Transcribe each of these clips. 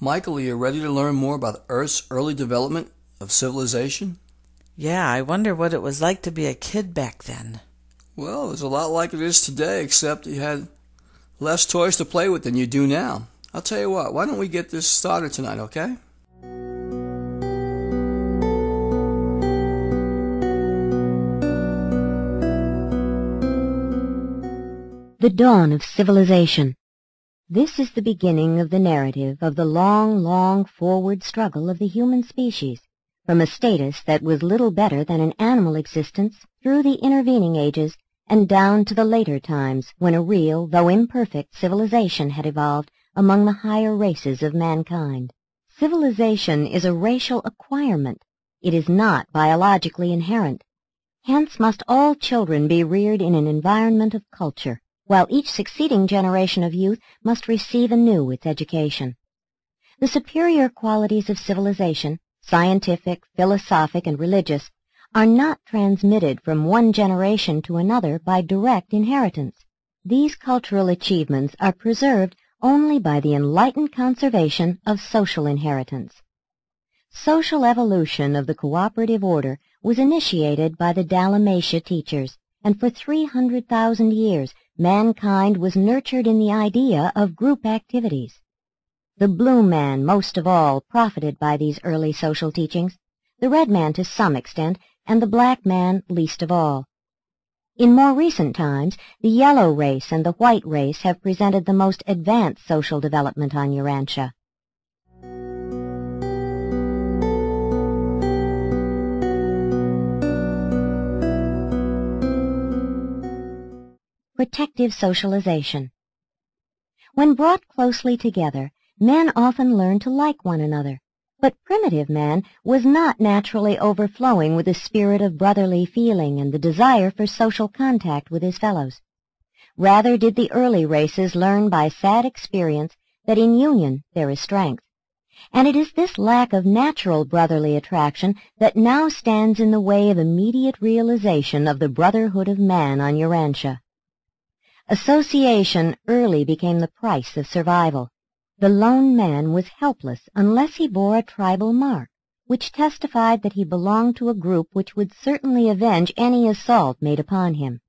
Michael, are you ready to learn more about Earth's early development of civilization? Yeah, I wonder what it was like to be a kid back then. Well, it's a lot like it is today, except you had less toys to play with than you do now. I'll tell you what, why don't we get this started tonight, okay? The dawn of civilization. This is the beginning of the narrative of the long, long forward struggle of the human species, from a status that was little better than an animal existence through the intervening ages and down to the later times when a real, though imperfect, civilization had evolved among the higher races of mankind. Civilization is a racial acquirement. It is not biologically inherent. Hence must all children be reared in an environment of culture, while each succeeding generation of youth must receive anew its education. The superior qualities of civilization, scientific, philosophic, and religious, are not transmitted from one generation to another by direct inheritance. These cultural achievements are preserved only by the enlightened conservation of social inheritance. Social evolution of the cooperative order was initiated by the Dalmatia teachers, and for 300,000 years mankind was nurtured in the idea of group activities. The blue man most of all profited by these early social teachings, the red man to some extent, and the black man least of all. In more recent times, the yellow race and the white race have presented the most advanced social development on Urantia. Protective socialization. When brought closely together, men often learn to like one another, but primitive man was not naturally overflowing with the spirit of brotherly feeling and the desire for social contact with his fellows. Rather did the early races learn by sad experience that in union there is strength, and it is this lack of natural brotherly attraction that now stands in the way of immediate realization of the brotherhood of man on Urantia. Association early became the price of survival. The lone man was helpless unless he bore a tribal mark, which testified that he belonged to a group which would certainly avenge any assault made upon him.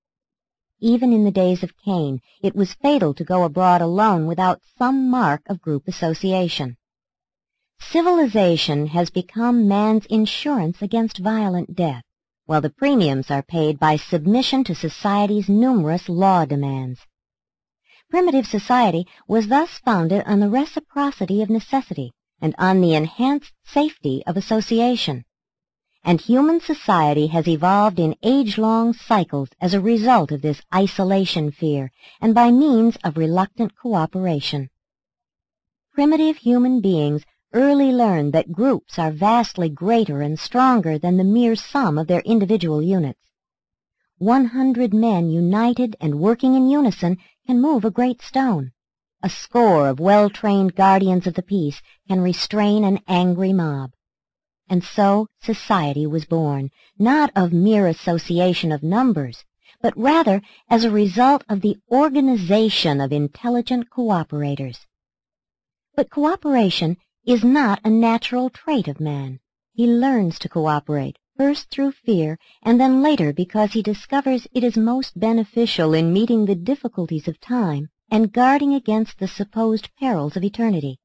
Even in the days of Cain, it was fatal to go abroad alone without some mark of group association. Civilization has become man's insurance against violent death, while the premiums are paid by submission to society's numerous law demands. Primitive society was thus founded on the reciprocity of necessity and on the enhanced safety of association. And human society has evolved in age-long cycles as a result of this isolation fear and by means of reluctant cooperation. Primitive human beings early learned that groups are vastly greater and stronger than the mere sum of their individual units. 100 men united and working in unison can move a great stone. A score of well-trained guardians of the peace can restrain an angry mob. And so society was born, not of mere association of numbers, but rather as a result of the organization of intelligent cooperators. But cooperation is not a natural trait of man. He learns to cooperate, first through fear, and then later because he discovers it is most beneficial in meeting the difficulties of time and guarding against the supposed perils of eternity.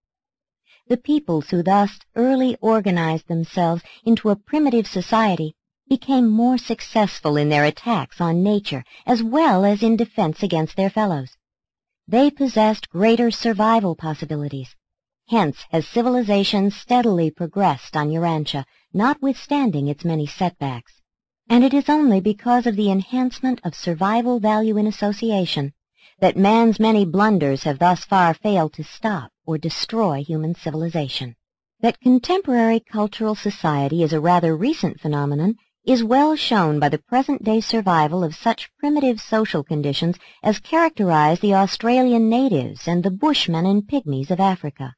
The peoples who thus early organized themselves into a primitive society became more successful in their attacks on nature as well as in defense against their fellows. They possessed greater survival possibilities. Hence has civilization steadily progressed on Urantia, notwithstanding its many setbacks. And it is only because of the enhancement of survival value in association that man's many blunders have thus far failed to stop or destroy human civilization. That contemporary cultural society is a rather recent phenomenon is well shown by the present-day survival of such primitive social conditions as characterize the Australian natives and the Bushmen and Pygmies of Africa.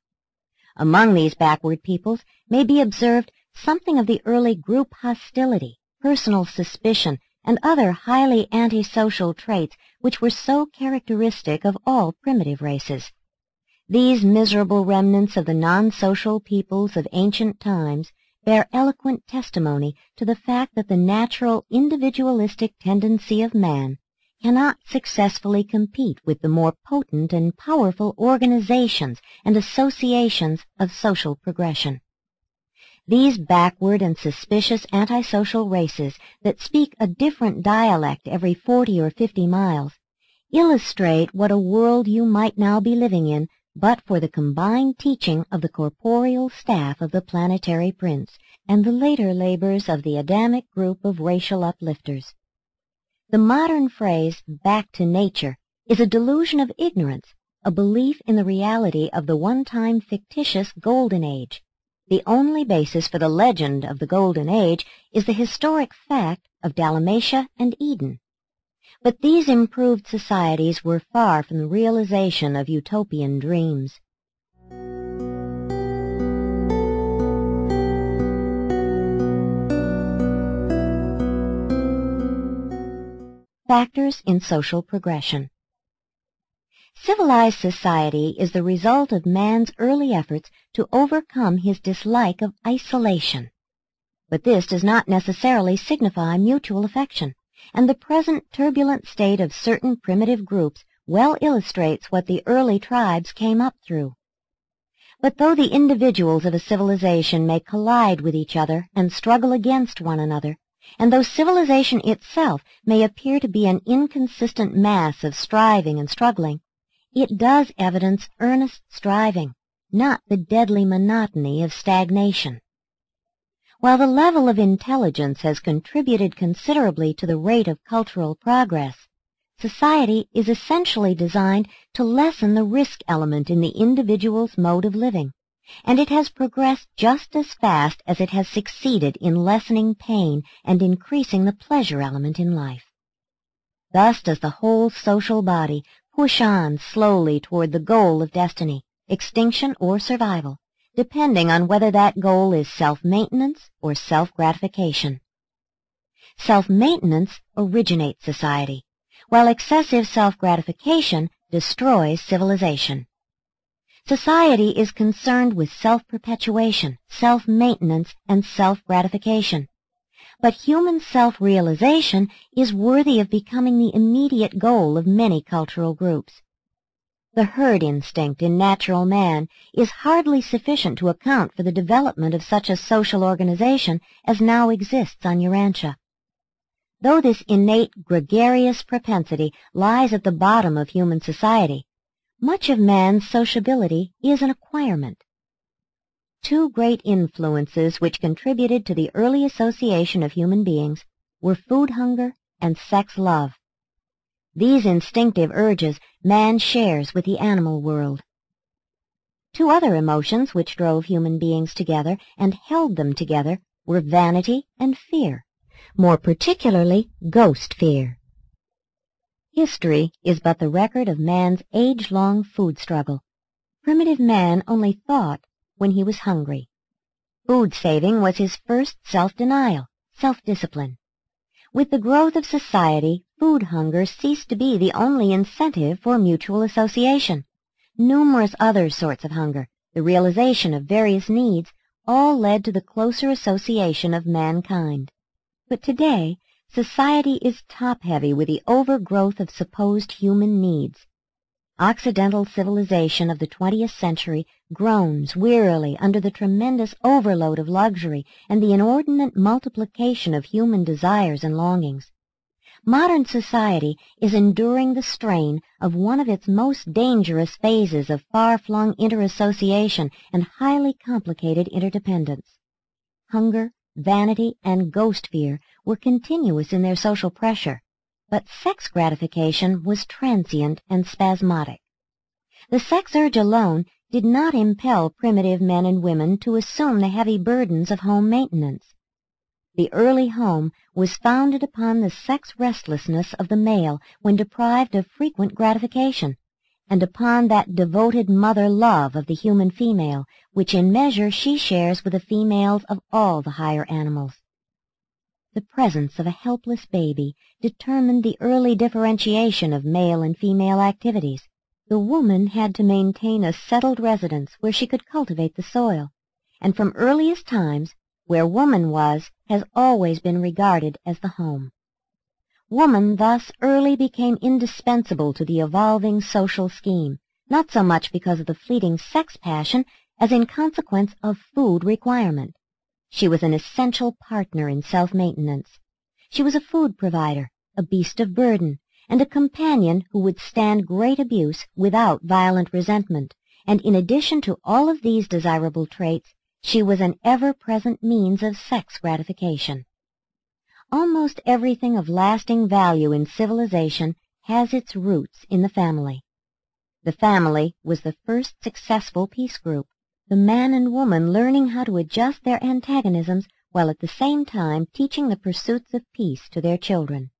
Among these backward peoples may be observed something of the early group hostility, personal suspicion, and other highly antisocial traits which were so characteristic of all primitive races. These miserable remnants of the non-social peoples of ancient times bear eloquent testimony to the fact that the natural individualistic tendency of man cannot successfully compete with the more potent and powerful organizations and associations of social progression. These backward and suspicious antisocial races that speak a different dialect every 40 or 50 miles illustrate what a world you might now be living in but for the combined teaching of the corporeal staff of the planetary prince and the later labors of the Adamic group of racial uplifters. The modern phrase, back to nature, is a delusion of ignorance, a belief in the reality of the one-time fictitious Golden Age. The only basis for the legend of the Golden Age is the historic fact of Dalmatia and Eden. But these improved societies were far from the realization of utopian dreams. Factors in social progression. Civilized society is the result of man's early efforts to overcome his dislike of isolation. But this does not necessarily signify mutual affection, and the present turbulent state of certain primitive groups well illustrates what the early tribes came up through. But though the individuals of a civilization may collide with each other and struggle against one another, and though civilization itself may appear to be an inconsistent mass of striving and struggling, it does evidence earnest striving, not the deadly monotony of stagnation. While the level of intelligence has contributed considerably to the rate of cultural progress, society is essentially designed to lessen the risk element in the individual's mode of living, and it has progressed just as fast as it has succeeded in lessening pain and increasing the pleasure element in life. Thus does the whole social body push on slowly toward the goal of destiny, extinction or survival, depending on whether that goal is self-maintenance or self-gratification. Self-maintenance originates society, while excessive self-gratification destroys civilization. Society is concerned with self-perpetuation, self-maintenance, and self-gratification. But human self-realization is worthy of becoming the immediate goal of many cultural groups. The herd instinct in natural man is hardly sufficient to account for the development of such a social organization as now exists on Urantia. Though this innate gregarious propensity lies at the bottom of human society, much of man's sociability is an acquirement. Two great influences which contributed to the early association of human beings were food hunger and sex love. These instinctive urges man shares with the animal world. Two other emotions which drove human beings together and held them together were vanity and fear, more particularly ghost fear. History is but the record of man's age-long food struggle. Primitive man only thought when he was hungry. Food saving was his first self-denial, self-discipline. With the growth of society, food hunger ceased to be the only incentive for mutual association. Numerous other sorts of hunger, the realization of various needs, all led to the closer association of mankind. But today, society is top-heavy with the overgrowth of supposed human needs. Occidental civilization of the 20th century groans wearily under the tremendous overload of luxury and the inordinate multiplication of human desires and longings. Modern society is enduring the strain of one of its most dangerous phases of far-flung interassociation and highly complicated interdependence. Hunger, vanity, and ghost fear were continuous in their social pressure, but sex gratification was transient and spasmodic. The sex urge alone did not impel primitive men and women to assume the heavy burdens of home maintenance. The early home was founded upon the sex restlessness of the male when deprived of frequent gratification, and upon that devoted mother love of the human female, which in measure she shares with the females of all the higher animals. The presence of a helpless baby determined the early differentiation of male and female activities. the woman had to maintain a settled residence where she could cultivate the soil, and from earliest times, where woman was, has always been regarded as the home. Woman thus early became indispensable to the evolving social scheme, not so much because of the fleeting sex passion as in consequence of food requirement. She was an essential partner in self-maintenance. She was a food provider, a beast of burden, and a companion who would stand great abuse without violent resentment, and in addition to all of these desirable traits, she was an ever-present means of sex gratification. Almost everything of lasting value in civilization has its roots in the family. The family was the first successful peace group, the man and woman learning how to adjust their antagonisms while at the same time teaching the pursuits of peace to their children.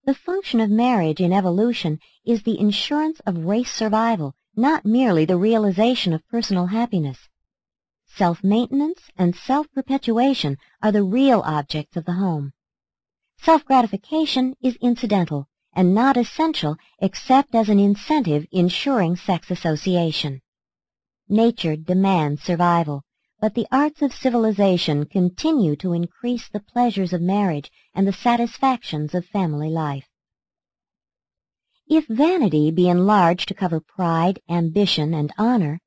The function of marriage in evolution is the insurance of race survival, not merely the realization of personal happiness. Self-maintenance and self-perpetuation are the real objects of the home. Self-gratification is incidental and not essential except as an incentive ensuring sex association. Nature demands survival, but the arts of civilization continue to increase the pleasures of marriage and the satisfactions of family life. If vanity be enlarged to cover pride, ambition, and honor,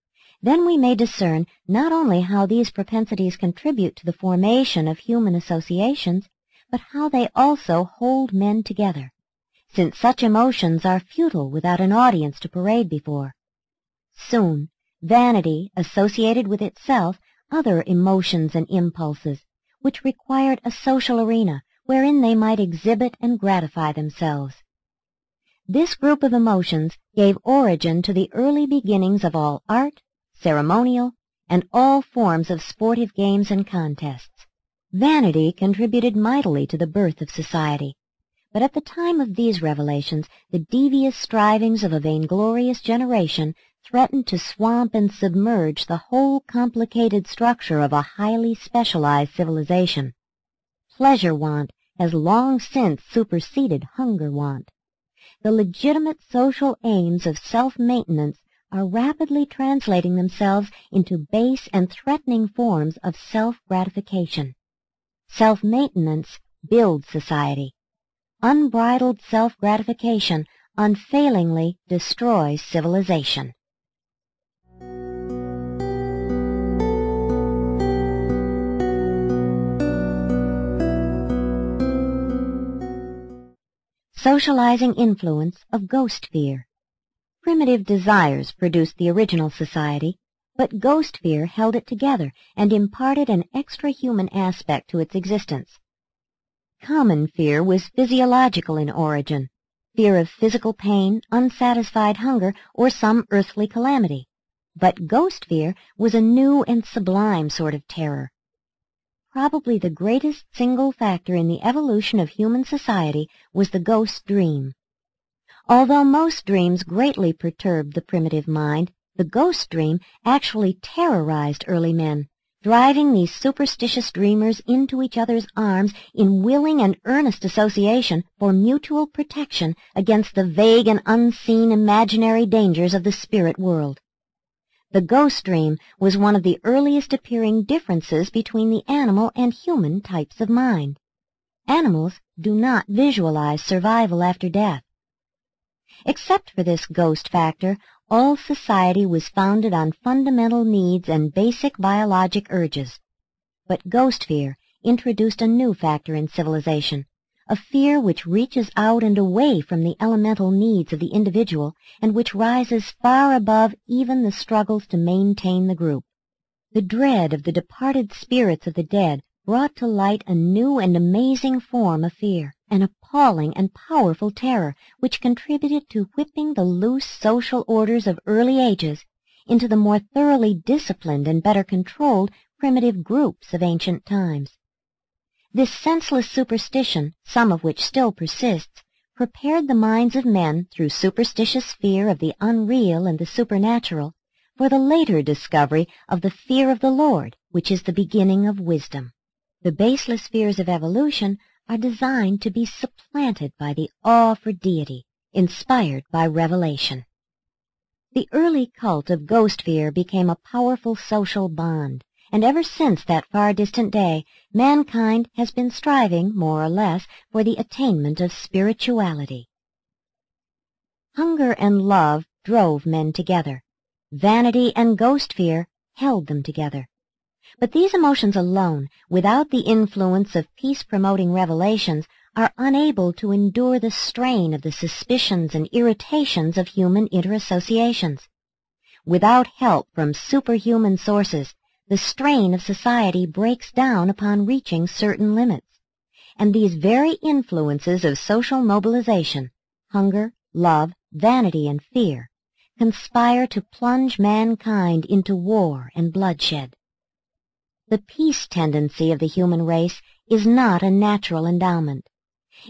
then we may discern not only how these propensities contribute to the formation of human associations, but how they also hold men together, since such emotions are futile without an audience to parade before. Soon, vanity associated with itself other emotions and impulses, which required a social arena wherein they might exhibit and gratify themselves. This group of emotions gave origin to the early beginnings of all art, ceremonial, and all forms of sportive games and contests. Vanity contributed mightily to the birth of society, but at the time of these revelations, the devious strivings of a vainglorious generation threatened to swamp and submerge the whole complicated structure of a highly specialized civilization. Pleasure want has long since superseded hunger want. The legitimate social aims of self-maintenance are rapidly translating themselves into base and threatening forms of self-gratification. Self-maintenance builds society. Unbridled self-gratification unfailingly destroys civilization. Socializing influence of ghost fear. Primitive desires produced the original society, but ghost fear held it together and imparted an extra-human aspect to its existence. Common fear was physiological in origin, fear of physical pain, unsatisfied hunger, or some earthly calamity. But ghost fear was a new and sublime sort of terror. Probably the greatest single factor in the evolution of human society was the ghost dream. Although most dreams greatly perturbed the primitive mind, the ghost dream actually terrorized early men, driving these superstitious dreamers into each other's arms in willing and earnest association for mutual protection against the vague and unseen imaginary dangers of the spirit world. The ghost dream was one of the earliest appearing differences between the animal and human types of mind. Animals do not visualize survival after death. Except for this ghost factor, all society was founded on fundamental needs and basic biologic urges. But ghost fear introduced a new factor in civilization, a fear which reaches out and away from the elemental needs of the individual and which rises far above even the struggles to maintain the group. The dread of the departed spirits of the dead brought to light a new and amazing form of fear, an appalling and powerful terror which contributed to whipping the loose social orders of early ages into the more thoroughly disciplined and better controlled primitive groups of ancient times. This senseless superstition, some of which still persists, prepared the minds of men through superstitious fear of the unreal and the supernatural for the later discovery of the fear of the Lord, which is the beginning of wisdom. The baseless fears of evolution are designed to be supplanted by the awe for deity, inspired by revelation. The early cult of ghost fear became a powerful social bond, and ever since that far distant day, mankind has been striving, more or less, for the attainment of spirituality. Hunger and love drove men together. Vanity and ghost fear held them together. But these emotions alone, without the influence of peace-promoting revelations, are unable to endure the strain of the suspicions and irritations of human interassociations. Without help from superhuman sources, the strain of society breaks down upon reaching certain limits. And these very influences of social mobilization, hunger, love, vanity, and fear, conspire to plunge mankind into war and bloodshed. The peace tendency of the human race is not a natural endowment.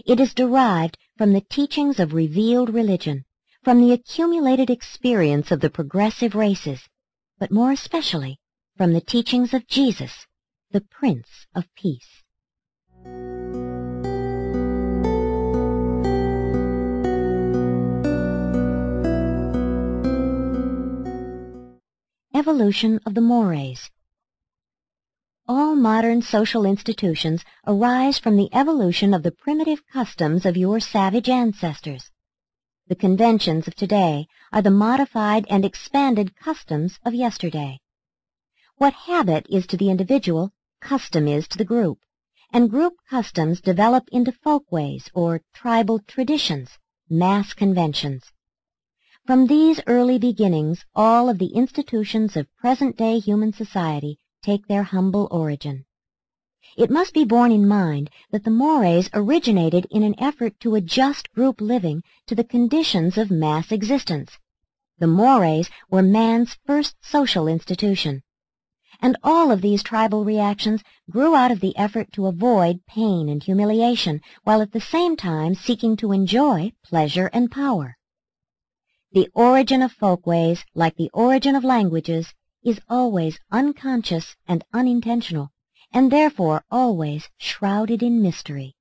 It is derived from the teachings of revealed religion, from the accumulated experience of the progressive races, but more especially from the teachings of Jesus, the Prince of Peace. Evolution of the mores. All modern social institutions arise from the evolution of the primitive customs of your savage ancestors. The conventions of today are the modified and expanded customs of yesterday. What habit is to the individual, custom is to the group, and group customs develop into folkways or tribal traditions, mass conventions. From these early beginnings, all of the institutions of present-day human society take their humble origin. It must be borne in mind that the mores originated in an effort to adjust group living to the conditions of mass existence. The mores were man's first social institution, and all of these tribal reactions grew out of the effort to avoid pain and humiliation, while at the same time seeking to enjoy pleasure and power. The origin of folkways, like the origin of languages, is always unconscious and unintentional, and therefore always shrouded in mystery.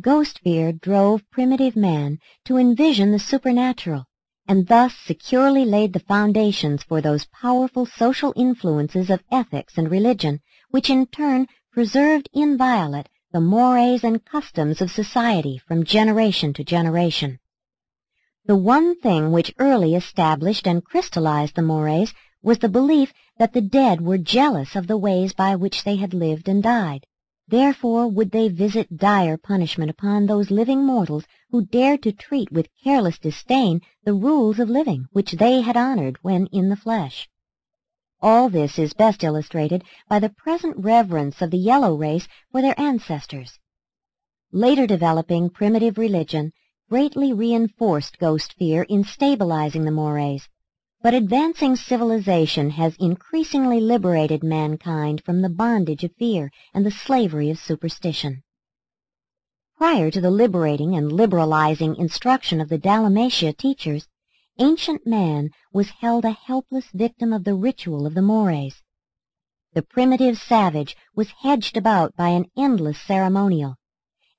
Ghost fear drove primitive man to envision the supernatural, and thus securely laid the foundations for those powerful social influences of ethics and religion, which in turn preserved inviolate the mores and customs of society from generation to generation. The one thing which early established and crystallized the mores was the belief that the dead were jealous of the ways by which they had lived and died. Therefore would they visit dire punishment upon those living mortals who dared to treat with careless disdain the rules of living which they had honored when in the flesh. All this is best illustrated by the present reverence of the yellow race for their ancestors. Later developing primitive religion greatly reinforced ghost fear in stabilizing the mores, but advancing civilization has increasingly liberated mankind from the bondage of fear and the slavery of superstition. Prior to the liberating and liberalizing instruction of the Dalmatia teachers, ancient man was held a helpless victim of the ritual of the mores. The primitive savage was hedged about by an endless ceremonial.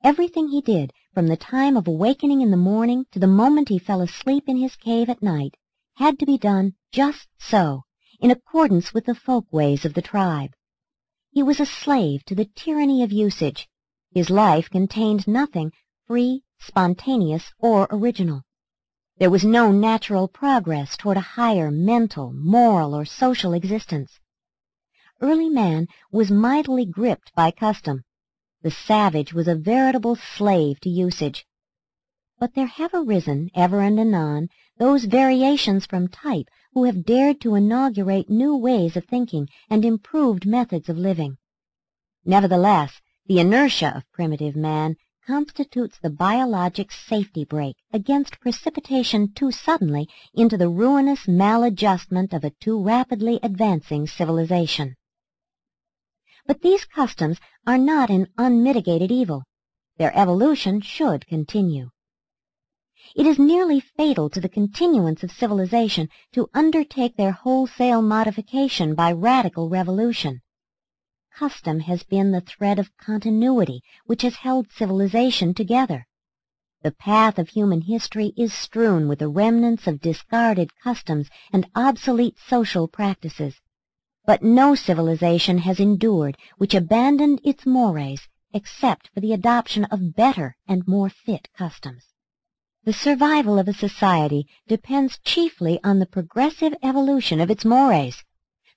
Everything he did, from the time of awakening in the morning to the moment he fell asleep in his cave at night, had to be done just so, in accordance with the folkways of the tribe. He was a slave to the tyranny of usage. His life contained nothing free, spontaneous, or original. There was no natural progress toward a higher mental, moral, or social existence. Early man was mightily gripped by custom. The savage was a veritable slave to usage. But there have arisen, ever and anon, those variations from type who have dared to inaugurate new ways of thinking and improved methods of living. Nevertheless, the inertia of primitive man constitutes the biologic safety brake against precipitation too suddenly into the ruinous maladjustment of a too rapidly advancing civilization. But these customs are not an unmitigated evil. Their evolution should continue. It is nearly fatal to the continuance of civilization to undertake their wholesale modification by radical revolution. Custom has been the thread of continuity which has held civilization together. The path of human history is strewn with the remnants of discarded customs and obsolete social practices. But no civilization has endured which abandoned its mores except for the adoption of better and more fit customs. The survival of a society depends chiefly on the progressive evolution of its mores.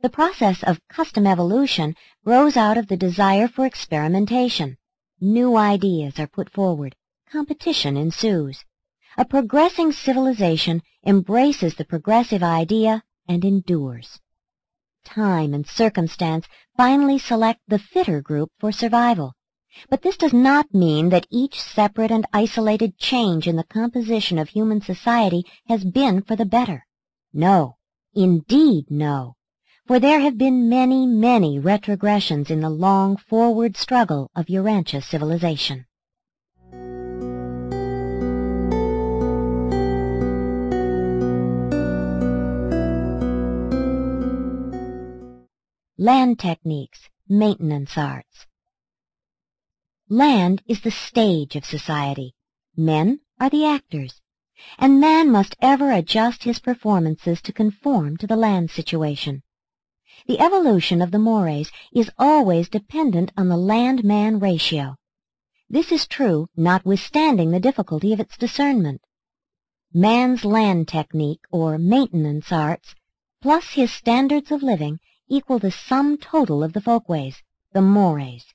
The process of custom evolution grows out of the desire for experimentation. New ideas are put forward. Competition ensues. A progressing civilization embraces the progressive idea and endures. Time and circumstance finally select the fitter group for survival. But this does not mean that each separate and isolated change in the composition of human society has been for the better. No, indeed no, for there have been many, many retrogressions in the long forward struggle of Urantia civilization. Land techniques, maintenance arts. Land is the stage of society. Men are the actors, and man must ever adjust his performances to conform to the land situation. The evolution of the mores is always dependent on the land-man ratio. This is true notwithstanding the difficulty of its discernment. Man's land technique, or maintenance arts, plus his standards of living, equal the sum total of the folkways, the mores.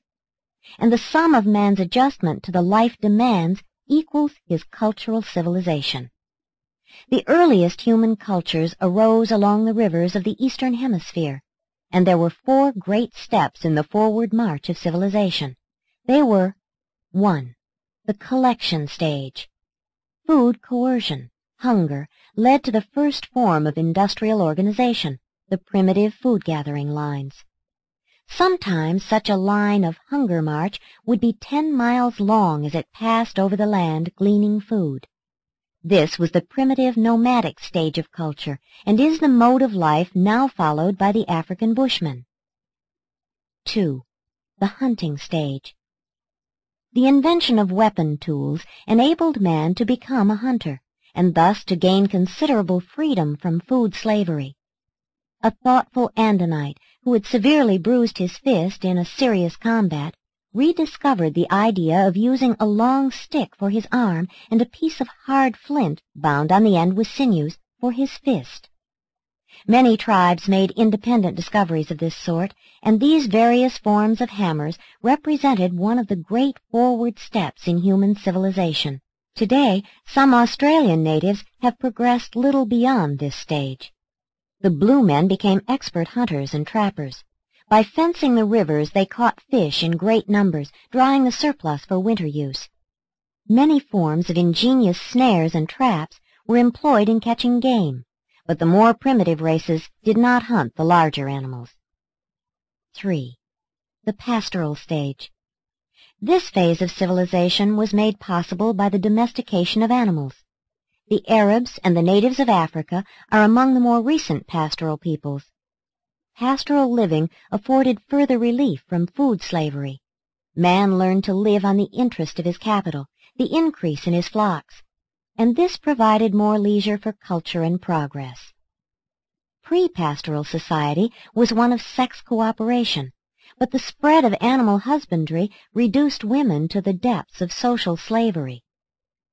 And the sum of man's adjustment to the life demands equals his cultural civilization. The earliest human cultures arose along the rivers of the Eastern Hemisphere, and there were 4 great steps in the forward march of civilization. They were: 1. The collection stage. Food coercion, hunger, led to the first form of industrial organization, the primitive food-gathering lines. Sometimes such a line of hunger march would be 10 miles long as it passed over the land gleaning food. This was the primitive nomadic stage of culture, and is the mode of life now followed by the African Bushman. 2. The hunting stage. The invention of weapon tools enabled man to become a hunter, and thus to gain considerable freedom from food slavery. A thoughtful Andonite, who had severely bruised his fist in a serious combat, rediscovered the idea of using a long stick for his arm and a piece of hard flint, bound on the end with sinews, for his fist. Many tribes made independent discoveries of this sort, and these various forms of hammers represented one of the great forward steps in human civilization. Today, some Australian natives have progressed little beyond this stage. The blue men became expert hunters and trappers. By fencing the rivers, they caught fish in great numbers, drying the surplus for winter use. Many forms of ingenious snares and traps were employed in catching game, but the more primitive races did not hunt the larger animals. 3. The pastoral stage. This phase of civilization was made possible by the domestication of animals. The Arabs and the natives of Africa are among the more recent pastoral peoples. Pastoral living afforded further relief from food slavery. Man learned to live on the interest of his capital, the increase in his flocks, and this provided more leisure for culture and progress. Pre-pastoral society was one of sex cooperation, but the spread of animal husbandry reduced women to the depths of social slavery.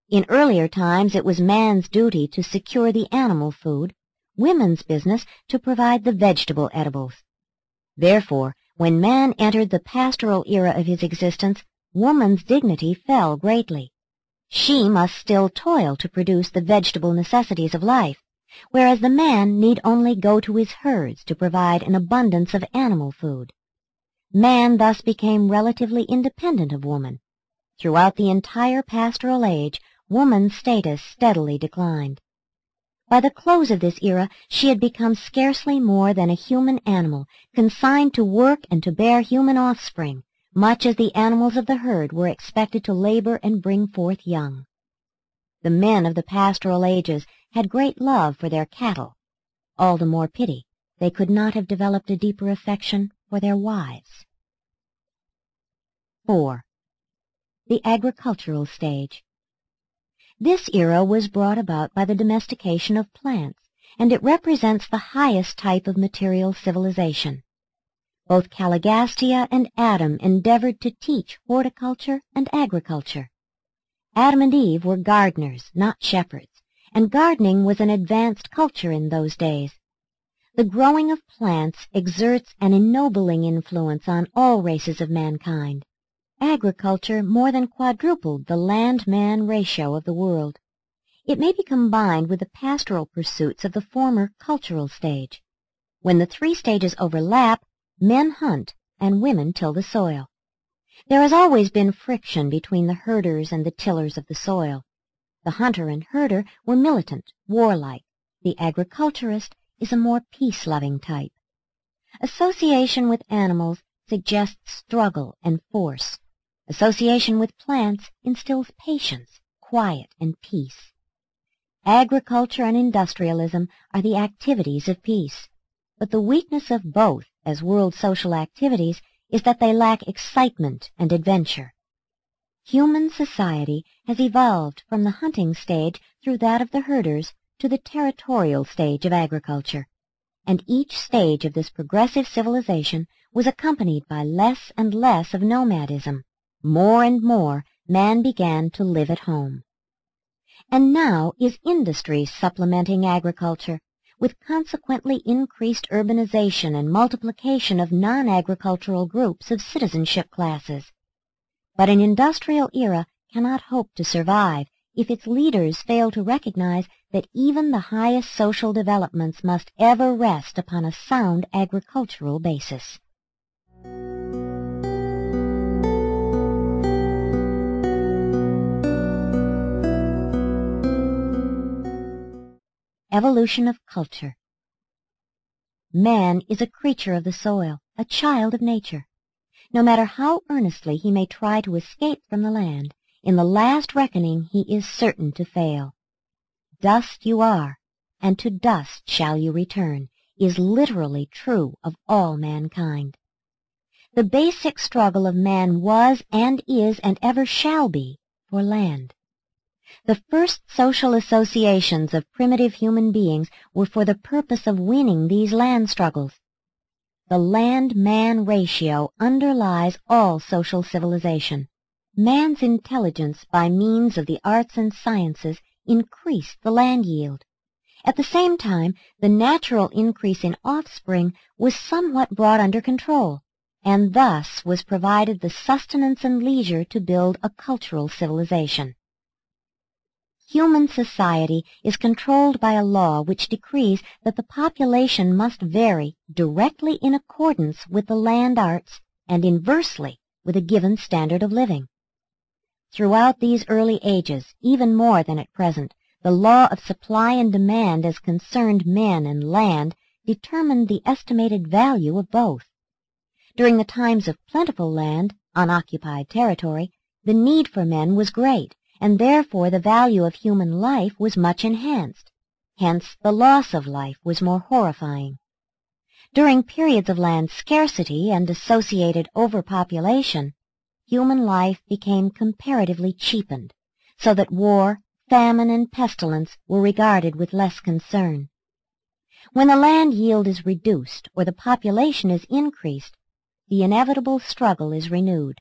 In earlier times it was man's duty to secure the animal food, women's business to provide the vegetable edibles. Therefore, when man entered the pastoral era of his existence, woman's dignity fell greatly. She must still toil to produce the vegetable necessities of life, whereas the man need only go to his herds to provide an abundance of animal food. Man thus became relatively independent of woman. Throughout the entire pastoral age, woman's status steadily declined. By the close of this era, she had become scarcely more than a human animal, consigned to work and to bear human offspring, much as the animals of the herd were expected to labor and bring forth young. The men of the pastoral ages had great love for their cattle. All the more pity they could not have developed a deeper affection for their wives. 4. The agricultural stage. This era was brought about by the domestication of plants, and it represents the highest type of material civilization. Both Caligastia and Adam endeavored to teach horticulture and agriculture. Adam and Eve were gardeners, not shepherds, and gardening was an advanced culture in those days. The growing of plants exerts an ennobling influence on all races of mankind. Agriculture more than quadrupled the land-man ratio of the world. It may be combined with the pastoral pursuits of the former cultural stage. When the three stages overlap, men hunt and women till the soil. There has always been friction between the herders and the tillers of the soil. The hunter and herder were militant, warlike. The agriculturist is a more peace-loving type. Association with animals suggests struggle and force. Association with plants instills patience, quiet, and peace. Agriculture and industrialism are the activities of peace, but the weakness of both as world social activities is that they lack excitement and adventure. Human society has evolved from the hunting stage through that of the herders to the territorial stage of agriculture, and each stage of this progressive civilization was accompanied by less and less of nomadism. More and more, man began to live at home. And now is industry supplementing agriculture, with consequently increased urbanization and multiplication of non-agricultural groups of citizenship classes. But an industrial era cannot hope to survive if its leaders fail to recognize that even the highest social developments must ever rest upon a sound agricultural basis. Evolution of culture. Man is a creature of the soil, a child of nature. No matter how earnestly he may try to escape from the land, in the last reckoning he is certain to fail. Dust you are, and to dust shall you return, is literally true of all mankind. The basic struggle of man was and is and ever shall be for land. The first social associations of primitive human beings were for the purpose of winning these land struggles. The land-man ratio underlies all social civilization. Man's intelligence by means of the arts and sciences increased the land yield. At the same time, the natural increase in offspring was somewhat brought under control, and thus was provided the sustenance and leisure to build a cultural civilization. Human society is controlled by a law which decrees that the population must vary directly in accordance with the land arts and inversely with a given standard of living. Throughout these early ages, even more than at present, the law of supply and demand as concerned men and land determined the estimated value of both. During the times of plentiful land, unoccupied territory, the need for men was great, and therefore the value of human life was much enhanced. Hence, the loss of life was more horrifying. During periods of land scarcity and associated overpopulation, human life became comparatively cheapened, so that war, famine, and pestilence were regarded with less concern. When the land yield is reduced or the population is increased, the inevitable struggle is renewed.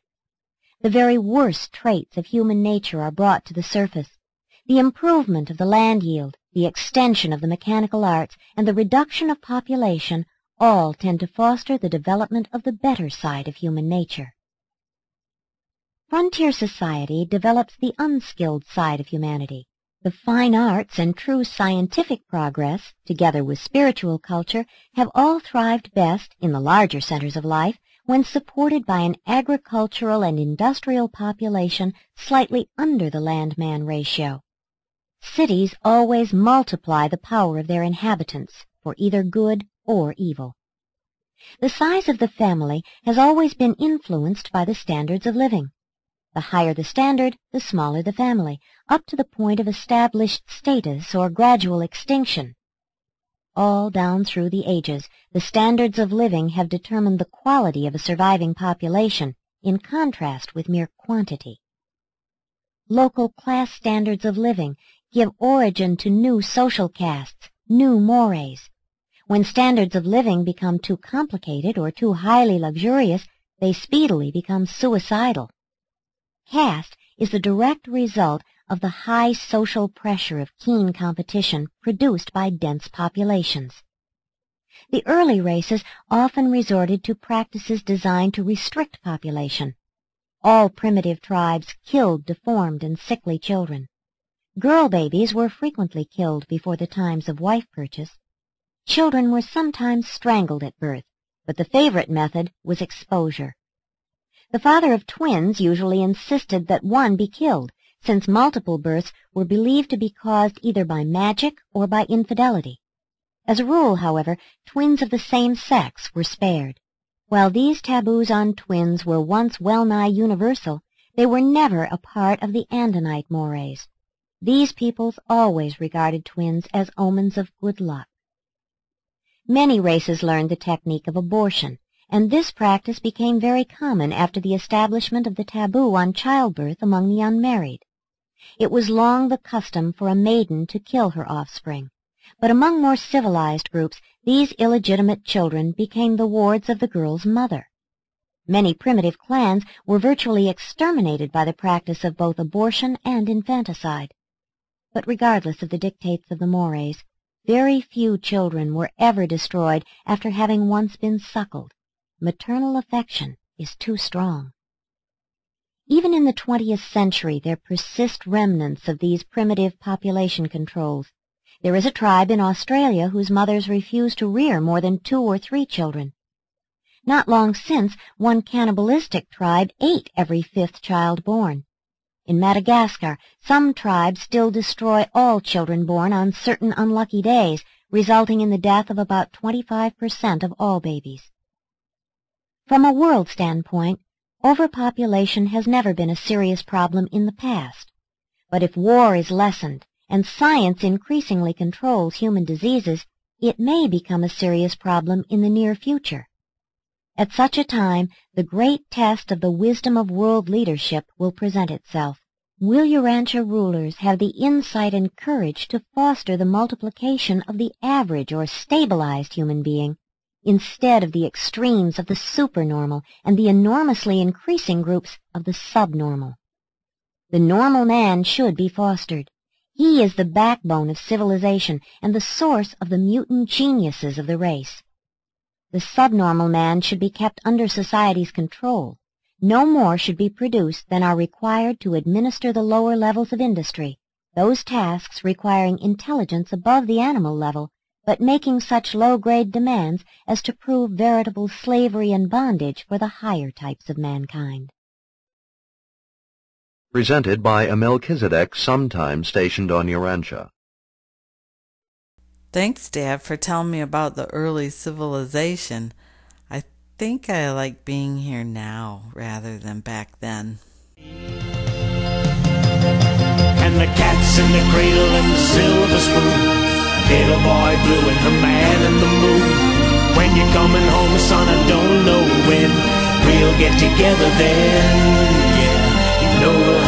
The very worst traits of human nature are brought to the surface. The improvement of the land yield, the extension of the mechanical arts, and the reduction of population all tend to foster the development of the better side of human nature. Frontier society develops the unskilled side of humanity. The fine arts and true scientific progress, together with spiritual culture, have all thrived best in the larger centers of life when supported by an agricultural and industrial population slightly under the land-man ratio. Cities always multiply the power of their inhabitants for either good or evil. The size of the family has always been influenced by the standards of living. The higher the standard, the smaller the family, up to the point of established status or gradual extinction. All down through the ages, the standards of living have determined the quality of a surviving population, in contrast with mere quantity. local class standards of living give origin to new social castes, new mores. When standards of living become too complicated or too highly luxurious, they speedily become suicidal. Caste is the direct result of the high social pressure of keen competition produced by dense populations. The early races often resorted to practices designed to restrict population. All primitive tribes killed deformed and sickly children. Girl babies were frequently killed before the times of wife purchase. Children were sometimes strangled at birth, but the favorite method was exposure. The father of twins usually insisted that one be killed, since multiple births were believed to be caused either by magic or by infidelity. As a rule, however, twins of the same sex were spared. While these taboos on twins were once well-nigh universal, they were never a part of the Andinite mores. These peoples always regarded twins as omens of good luck. Many races learned the technique of abortion, and this practice became very common after the establishment of the taboo on childbirth among the unmarried. It was long the custom for a maiden to kill her offspring, but among more civilized groups, these illegitimate children became the wards of the girl's mother. Many primitive clans were virtually exterminated by the practice of both abortion and infanticide. But regardless of the dictates of the mores, very few children were ever destroyed after having once been suckled. Maternal affection is too strong. Even in the 20th century, there persist remnants of these primitive population controls. There is a tribe in Australia whose mothers refuse to rear more than 2 or 3 children. Not long since, one cannibalistic tribe ate every 5th child born. In Madagascar, some tribes still destroy all children born on certain unlucky days, resulting in the death of about 25% of all babies. From a world standpoint, overpopulation has never been a serious problem in the past. But if war is lessened and science increasingly controls human diseases, it may become a serious problem in the near future. At such a time, the great test of the wisdom of world leadership will present itself. Will Urantia rulers have the insight and courage to foster the multiplication of the average or stabilized human being, instead of the extremes of the supernormal and the enormously increasing groups of the subnormal? The normal man should be fostered. He is the backbone of civilization and the source of the mutant geniuses of the race. The subnormal man should be kept under society's control. No more should be produced than are required to administer the lower levels of industry, those tasks requiring intelligence above the animal level, but making such low-grade demands as to prove veritable slavery and bondage for the higher types of mankind. Presented by a Melchizedek sometime stationed on Urantia. Thanks, Dad, for telling me about the early civilization. I think I like being here now rather than back then. And the cat's in the cradle and the silver spoon, little boy blue and the man in the moon. When you're coming home, son, I don't know when we'll get together then. Yeah, you know